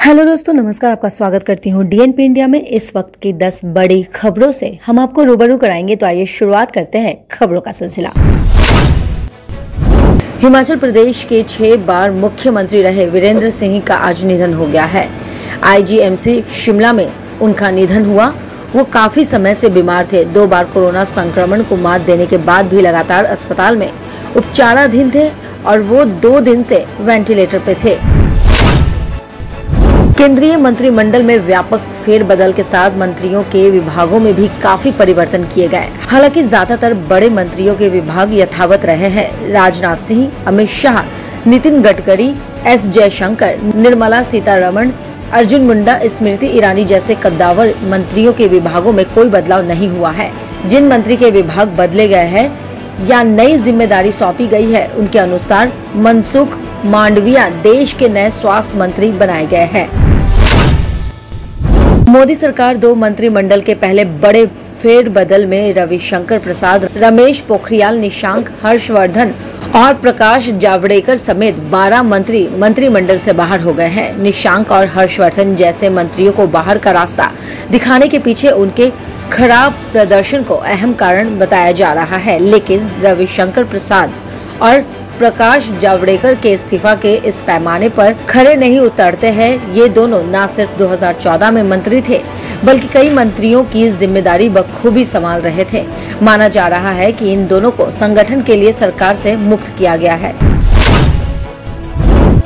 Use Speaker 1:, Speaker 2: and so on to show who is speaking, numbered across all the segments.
Speaker 1: Hello दोस्तों, नमस्कार। आपका स्वागत करती हूँ डीएनपी इंडिया में। इस वक्त की 10 बड़ी खबरों से हम आपको रूबरू कराएंगे। तो आइए शुरुआत करते हैं खबरों का सिलसिला। हिमाचल प्रदेश के 6 बार मुख्यमंत्री रहे वीरेंद्र सिंह का आज निधन हो गया है। आईजीएमसी शिमला में उनका निधन हुआ। वो काफी समय से बीमार थे। 2 बार कोरोना संक्रमण को मात देने के बाद भी लगातार अस्पताल में उपचाराधीन थे और वो 2 दिन से वेंटिलेटर पे थे। केंद्रीय मंत्रिमंडल में व्यापक फेरबदल के साथ मंत्रियों के विभागों में भी काफी परिवर्तन किए गए। हालांकि ज्यादातर बड़े मंत्रियों के विभाग यथावत रहे हैं। राजनाथ सिंह, अमित शाह, नितिन गडकरी, एस जयशंकर, निर्मला सीतारमण, अर्जुन मुंडा, स्मृति ईरानी जैसे कद्दावर मंत्रियों के विभागों में कोई बदलाव नहीं हुआ है। जिन मंत्री के विभाग बदले गए हैं या नई जिम्मेदारी सौंपी गई है, उनके अनुसार मनसुख मांडविया देश के नए स्वास्थ्य मंत्री बनाए गए हैं। मोदी सरकार 2 मंत्रिमंडल के पहले बड़े फेरबदल में रविशंकर प्रसाद, रमेश पोखरियाल निशंक, हर्षवर्धन और प्रकाश जावड़ेकर समेत 12 मंत्री मंत्रिमंडल से बाहर हो गए हैं। निशंक और हर्षवर्धन जैसे मंत्रियों को बाहर का रास्ता दिखाने के पीछे उनके खराब प्रदर्शन को अहम कारण बताया जा रहा है। लेकिन रविशंकर प्रसाद और प्रकाश जावड़ेकर के इस्तीफा के इस पैमाने पर खरे नहीं उतरते हैं। ये दोनों न सिर्फ 2014 में मंत्री थे, बल्कि कई मंत्रियों की जिम्मेदारी बखूबी संभाल रहे थे। माना जा रहा है कि इन दोनों को संगठन के लिए सरकार से मुक्त किया गया है।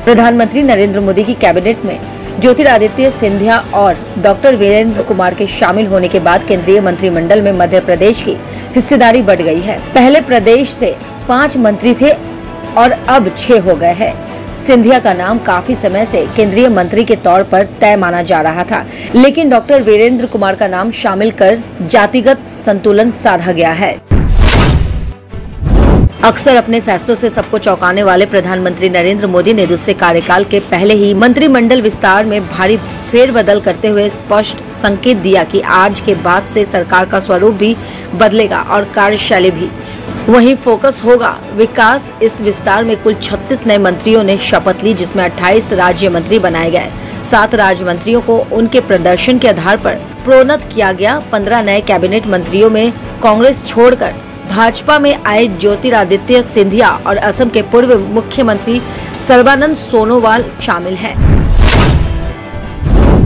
Speaker 1: प्रधानमंत्री नरेंद्र मोदी की कैबिनेट में ज्योतिरादित्य सिंधिया और डॉक्टर वीरेंद्र कुमार के शामिल होने के बाद केंद्रीय मंत्रिमंडल में मध्य प्रदेश की हिस्सेदारी बढ़ गई है। पहले प्रदेश से 5 मंत्री थे और अब 6 हो गए हैं। सिंधिया का नाम काफी समय से केंद्रीय मंत्री के तौर पर तय माना जा रहा था, लेकिन डॉक्टर वीरेंद्र कुमार का नाम शामिल कर जातिगत संतुलन साधा गया है। अक्सर अपने फैसलों से सबको चौंकाने वाले प्रधानमंत्री नरेंद्र मोदी ने दूसरे कार्यकाल के पहले ही मंत्रिमंडल विस्तार में भारी फेरबदल करते हुए स्पष्ट संकेत दिया कि आज के बाद से सरकार का स्वरूप भी बदलेगा और कार्यशैली भी। वहीं फोकस होगा विकास। इस विस्तार में कुल 36 नए मंत्रियों ने शपथ ली, जिसमें 28 राज्य मंत्री बनाए गए। 7 राज्य मंत्रियों को उनके प्रदर्शन के आधार पर प्रोन्नत किया गया। 15 नए कैबिनेट मंत्रियों में कांग्रेस छोड़कर भाजपा में आए ज्योतिरादित्य सिंधिया और असम के पूर्व मुख्यमंत्री सर्बानंद सोनोवाल शामिल हैं।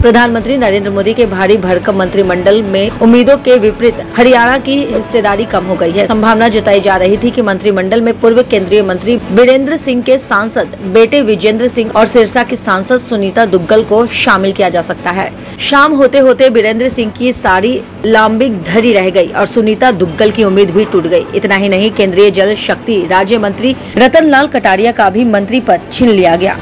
Speaker 1: प्रधानमंत्री नरेंद्र मोदी के भारी भरकम मंत्रिमंडल में उम्मीदों के विपरीत हरियाणा की हिस्सेदारी कम हो गई है। संभावना जताई जा रही थी कि मंत्रिमंडल में पूर्व केंद्रीय मंत्री बीरेंद्र सिंह के सांसद बेटे विजेंद्र सिंह और सिरसा की सांसद सुनीता दुग्गल को शामिल किया जा सकता है। शाम होते होते बीरेंद्र सिंह की सारी लांबिक धरी रह गई और सुनीता दुग्गल की उम्मीद भी टूट गई। इतना ही नहीं, केंद्रीय जल शक्ति राज्य मंत्री रतन लाल कटारिया का भी मंत्री पद छीन लिया गया।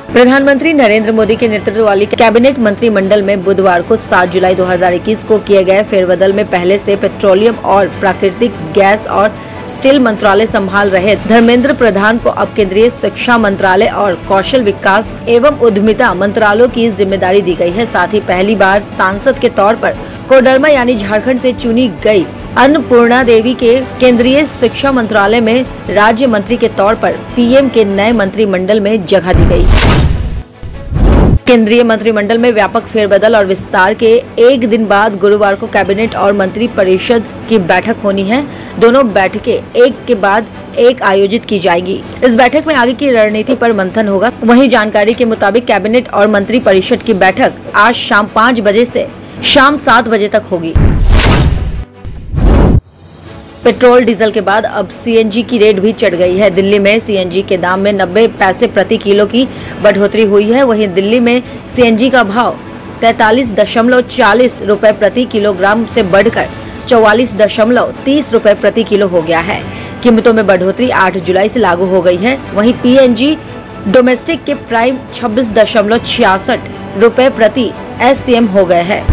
Speaker 1: प्रधानमंत्री नरेंद्र मोदी के नेतृत्व वाली कैबिनेट मंत्रिमंडल में बुधवार को 7 जुलाई 2021 को किए गए फेरबदल में पहले से पेट्रोलियम और प्राकृतिक गैस और स्टील मंत्रालय संभाल रहे धर्मेंद्र प्रधान को अब केंद्रीय शिक्षा मंत्रालय और कौशल विकास एवं उद्यमिता मंत्रालयों की जिम्मेदारी दी गई है। साथ ही पहली बार सांसद के तौर पर कोडरमा यानी झारखंड से चुनी गई अन्नपूर्णा देवी के केंद्रीय शिक्षा मंत्रालय में राज्य मंत्री के तौर पर पीएम के नए मंत्रिमंडल में जगह दी गई। केंद्रीय मंत्रिमंडल में व्यापक फेरबदल और विस्तार के एक दिन बाद गुरुवार को कैबिनेट और मंत्री परिषद की बैठक होनी है। दोनों बैठकें एक के बाद एक आयोजित की जाएगी। इस बैठक में आगे की रणनीति पर मंथन होगा। वहीं जानकारी के मुताबिक कैबिनेट और मंत्री परिषद की बैठक आज शाम 5 बजे से शाम 7 बजे तक होगी। पेट्रोल डीजल के बाद अब सीएनजी की रेट भी चढ़ गई है। दिल्ली में सीएनजी के दाम में 90 पैसे प्रति किलो की बढ़ोतरी हुई है। वहीं दिल्ली में सीएनजी का भाव 43.40 रुपए प्रति किलोग्राम से बढ़कर 44.30 रुपए प्रति किलो हो गया है। कीमतों में बढ़ोतरी 8 जुलाई से लागू हो गई है। वहीं पीएनजी डोमेस्टिक के प्राइस 26.66 रुपए प्रति एससीएम हो गए हैं।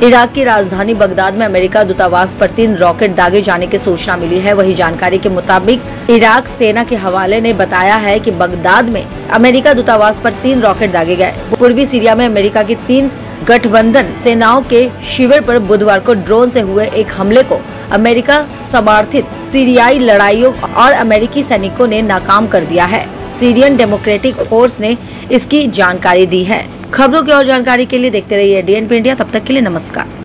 Speaker 1: इराक की राजधानी बगदाद में अमेरिका दूतावास पर 3 रॉकेट दागे जाने की सूचना मिली है। वही जानकारी के मुताबिक इराक सेना के हवाले ने बताया है कि बगदाद में अमेरिका दूतावास पर 3 रॉकेट दागे गए। पूर्वी सीरिया में अमेरिका की 3 गठबंधन सेनाओं के शिविर पर बुधवार को ड्रोन से हुए एक हमले को अमेरिका समर्थित सीरियाई लड़ाइयों और अमेरिकी सैनिकों ने नाकाम कर दिया है। सीरियन डेमोक्रेटिक फोर्स ने इसकी जानकारी दी है। खबरों की और जानकारी के लिए देखते रहिए DNP इंडिया। तब तक के लिए नमस्कार।